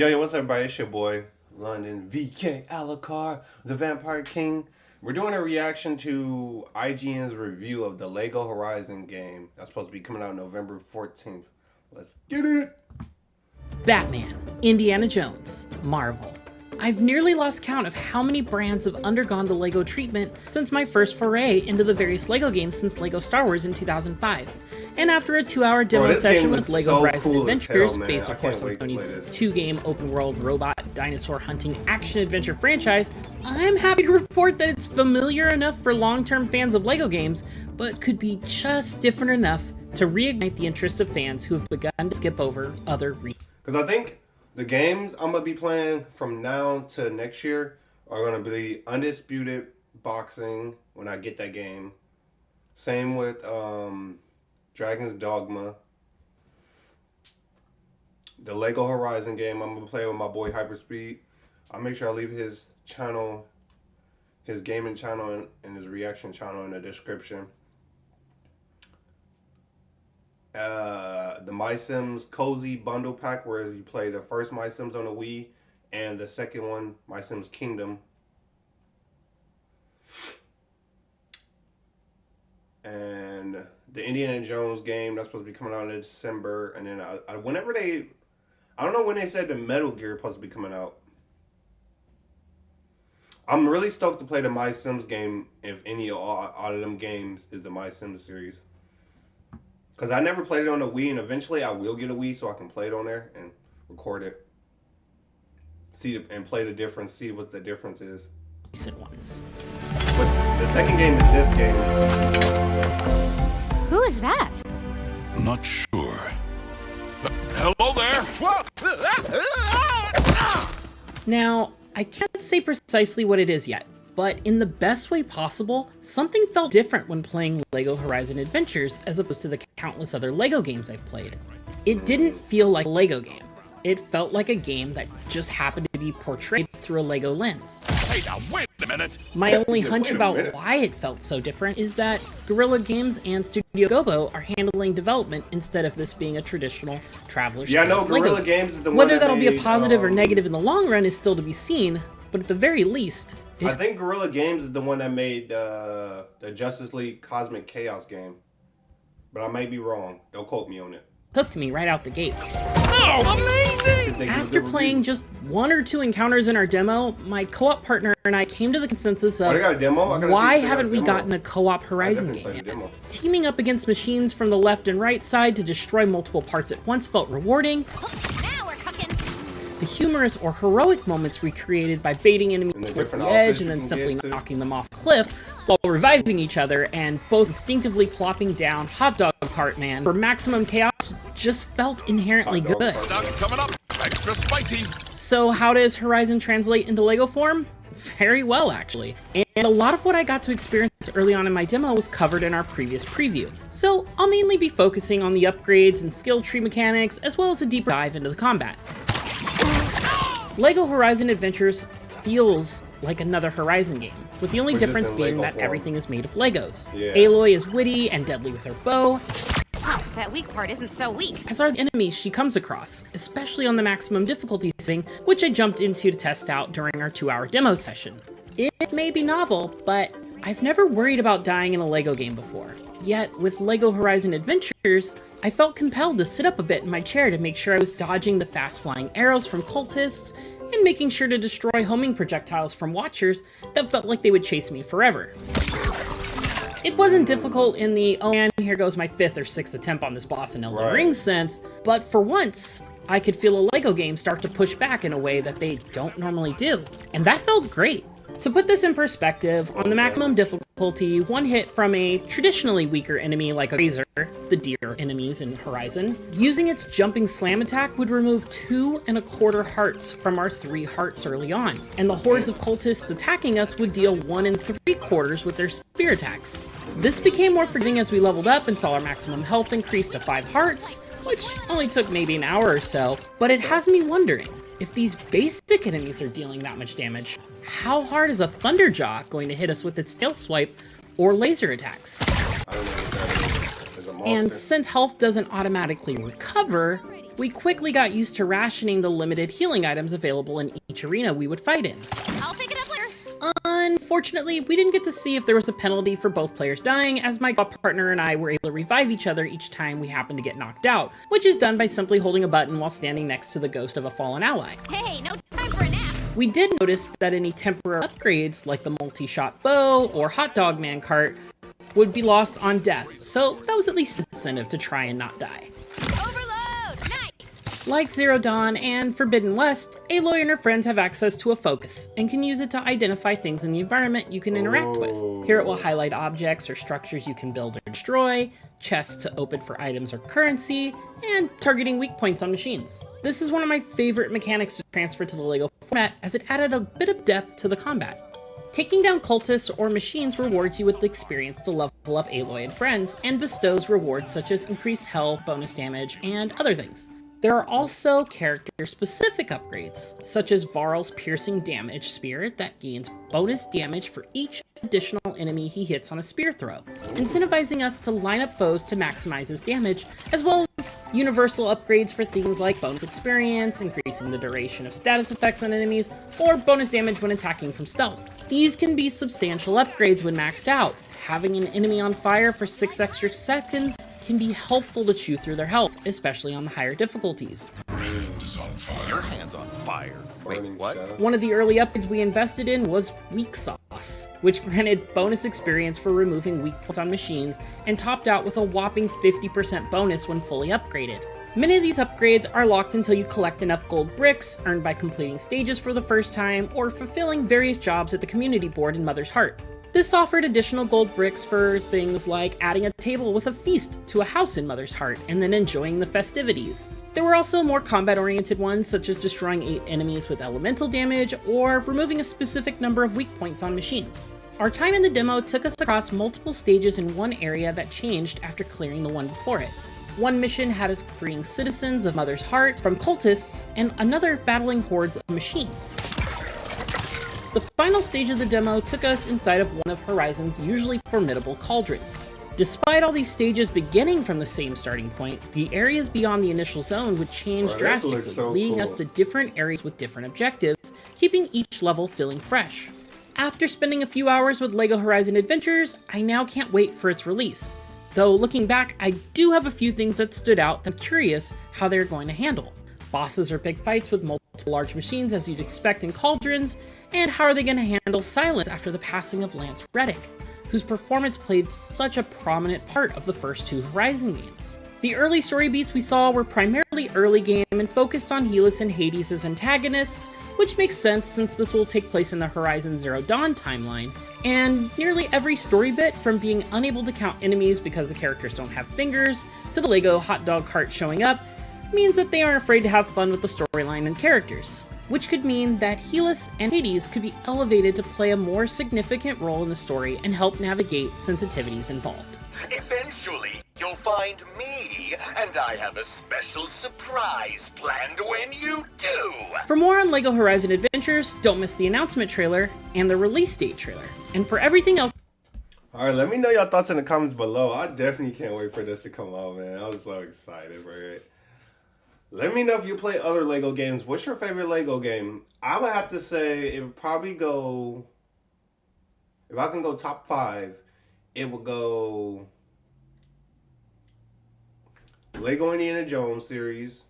Yo, what's up, everybody? It's your boy, London VK Alucard, the Vampire King. We're doing a reaction to IGN's review of the Lego Horizon game. That's supposed to be coming out November 14th. Let's get it! Batman, Indiana Jones, Marvel. I've nearly lost count of how many brands have undergone the LEGO treatment since my first foray into the various LEGO games since LEGO Star Wars in 2005. And after a 2-hour demo session with LEGO Horizon Adventures, based of course on Sony's 2-game open-world robot dinosaur hunting action-adventure franchise, I'm happy to report that it's familiar enough for long-term fans of LEGO games, but could be just different enough to reignite the interest of fans who have begun to skip over other Because I think the games I'm going to be playing from now to next year are going to be Undisputed Boxing when I get that game. Same with Dragon's Dogma. The Lego Horizon game I'm going to play with my boy Hyperspeed. I'll make sure I leave his channel, his gaming channel and his reaction channel in the description. The My Sims Cozy Bundle Pack, where you play the first My Sims on the Wii and the second one, My Sims Kingdom. And the Indiana Jones game, that's supposed to be coming out in December. And then whenever I don't know when they said the Metal Gear supposed to be coming out. I'm really stoked to play the My Sims game if any out of them games is the My Sims series. Because I never played it on the Wii, and eventually I will get a Wii so I can play it on there and record it. And play the difference, see what the difference is. recent ones. But the second game is this game. Who is that? Not sure. Hello there! Now, I can't say precisely what it is yet, but in the best way possible, something felt different when playing LEGO Horizon Adventures as opposed to the countless other LEGO games I've played. It didn't feel like a LEGO game. It felt like a game that just happened to be portrayed through a LEGO lens. Hey, now wait a minute! My only hunch about why it felt so different is that Guerrilla Games and Studio Gobo are handling development instead of this being a traditional Traveler's Yeah, I know Tales LEGO Guerrilla game. Games is the one Whether that that'll be a made, positive or negative in the long run is still to be seen, but at the very least, I think Guerrilla Games is the one that made the Justice League Cosmic Chaos game. But I may be wrong. Don't quote me on it. hooked me right out the gate. Oh, amazing! After playing just 1 or 2 encounters in our demo, my co-op partner and I came to the consensus of they got a demo? why haven't we gotten a co-op Horizon game yet? Teaming up against machines from the left and right side to destroy multiple parts at once felt rewarding. Now we're cooking. The humorous or heroic moments we created by baiting enemies towards the edge and then simply knocking them off a cliff while reviving each other and both instinctively plopping down Hot Dog Cart Man for maximum chaos just felt inherently good. Coming up, extra spicy. So how does Horizon translate into LEGO form? Very well, actually. And a lot of what I got to experience early on in my demo was covered in our previous preview. So I'll mainly be focusing on the upgrades and skill tree mechanics, as well as a deeper dive into the combat. LEGO Horizon Adventures feels like another Horizon game, with the only difference being that everything is made of Legos. Yeah. Aloy is witty and deadly with her bow, Oh, that weak part isn't so weak. as are the enemies she comes across, especially on the maximum difficulty setting, which I jumped into to test out during our 2-hour demo session. It may be novel, but I've never worried about dying in a LEGO game before. Yet, with LEGO Horizon Adventures, I felt compelled to sit up a bit in my chair to make sure I was dodging the fast-flying arrows from cultists and making sure to destroy homing projectiles from watchers that felt like they would chase me forever. It wasn't difficult in the, oh man, here goes my 5th or 6th attempt on this boss in Elden Ring sense, but for once, I could feel a LEGO game start to push back in a way that they don't normally do, and that felt great. To put this in perspective, on the maximum difficulty, one hit from a traditionally weaker enemy like a razor, the deer enemies in Horizon, using its jumping slam attack would remove 2 1/4 hearts from our 3 hearts early on, and the hordes of cultists attacking us would deal 1 3/4 with their spear attacks. This became more forgiving as we leveled up and saw our maximum health increase to 5 hearts, which only took maybe an hour or so, but it has me wondering, if these basic enemies are dealing that much damage, how hard is a Thunderjaw going to hit us with its tail swipe or laser attacks? I don't know what that is. There's a monster. And since health doesn't automatically recover, We quickly got used to rationing the limited healing items available in each arena we would fight in. I'll pick it up later. Unfortunately, we didn't get to see if there was a penalty for both players dying, as my partner and I were able to revive each other each time we happened to get knocked out, which is done by simply holding a button while standing next to the ghost of a fallen ally. Hey, no time for a nap. We did notice that any temporary upgrades, like the multi-shot bow or hot dog man cart, would be lost on death, so that was at least an incentive to try and not die. Overload! Nice! Like Zero Dawn and Forbidden West, Aloy and her friends have access to a focus, and can use it to identify things in the environment you can interact with. Here it will highlight objects or structures you can build or destroy, chests to open for items or currency, and targeting weak points on machines. This is one of my favorite mechanics to transfer to the LEGO format, as it added a bit of depth to the combat. Taking down cultists or machines rewards you with the experience to level up Aloy and friends, and bestows rewards such as increased health, bonus damage, and other things. There are also character-specific upgrades, such as Varl's piercing damage spear that gains bonus damage for each additional enemy he hits on a spear throw, incentivizing us to line up foes to maximize his damage, as well as universal upgrades for things like bonus experience, increasing the duration of status effects on enemies, or bonus damage when attacking from stealth. These can be substantial upgrades when maxed out. Having an enemy on fire for 6 extra seconds can be helpful to chew through their health, especially on the higher difficulties. Your hand's on fire. Wait, what? One of the early upgrades we invested in was Weak Sauce, which granted bonus experience for removing weak points on machines, and topped out with a whopping 50% bonus when fully upgraded. Many of these upgrades are locked until you collect enough gold bricks, earned by completing stages for the first time, or fulfilling various jobs at the community board in Mother's Heart. This offered additional gold bricks for things like adding a table with a feast to a house in Mother's Heart, and then enjoying the festivities. There were also more combat-oriented ones, such as destroying 8 enemies with elemental damage, or removing a specific number of weak points on machines. Our time in the demo took us across multiple stages in one area that changed after clearing the one before it. One mission had us freeing citizens of Mother's Heart from cultists, and another battling hordes of machines. The final stage of the demo took us inside of one of Horizon's usually formidable cauldrons. Despite all these stages beginning from the same starting point, the areas beyond the initial zone would change drastically, leading us to different areas with different objectives, keeping each level feeling fresh. After spending a few hours with LEGO Horizon Adventures, I now can't wait for its release. Though looking back, I do have a few things that stood out that I'm curious how they're going to handle. Bosses or big fights with multiple large machines as you'd expect in cauldrons, and how are they going to handle silence after the passing of Lance Reddick, whose performance played such a prominent part of the first 2 Horizon games. The early story beats we saw were primarily early game and focused on Helis and Hades as antagonists, which makes sense since this will take place in the Horizon Zero Dawn timeline, and nearly every story bit, from being unable to count enemies because the characters don't have fingers, to the LEGO hot dog cart showing up, means that they aren't afraid to have fun with the storyline and characters, which could mean that Helis and Hades could be elevated to play a more significant role in the story and help navigate sensitivities involved. Eventually, you'll find me, and I have a special surprise planned when you do! For more on LEGO Horizon Adventures, don't miss the announcement trailer and the release date trailer. And for everything else... Alright, let me know your thoughts in the comments below. I definitely can't wait for this to come out, man. I was so excited for it. Let me know if you play other LEGO games. What's your favorite LEGO game? I would have to say it would probably go... If I can go top 5, it would go... LEGO Indiana Jones series.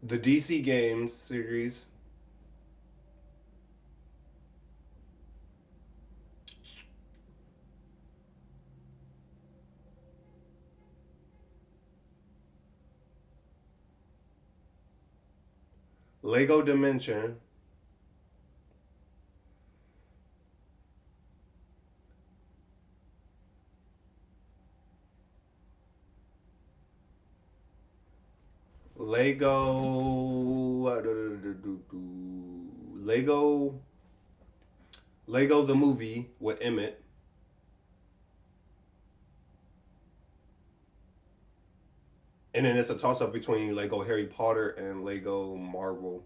The DC Games series. Lego Dimension. Lego the movie with Emmett. And then it's a toss-up between Lego Harry Potter and Lego Marvel.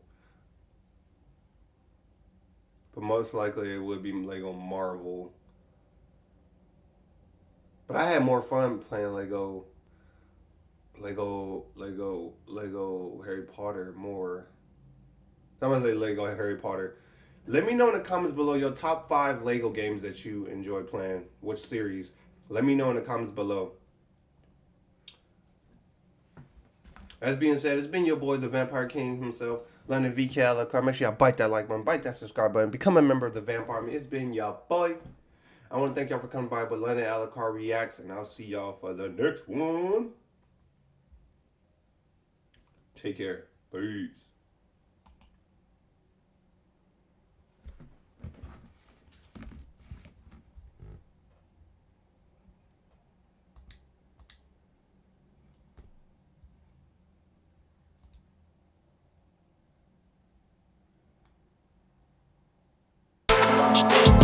But most likely it would be Lego Marvel. But I had more fun playing Lego Harry Potter more. I'm gonna say Lego Harry Potter. Let me know in the comments below your top 5 Lego games that you enjoy playing. Which series? Let me know in the comments below. As being said, it's been your boy, the Vampire King himself, London VK Alucard. Make sure y'all bite that like button, bite that subscribe button, become a member of the Vamp Army. It's been y'all boy. I want to thank y'all for coming by with London Alucard Reacts, and I'll see y'all for the next one. Take care. Peace. Thank you.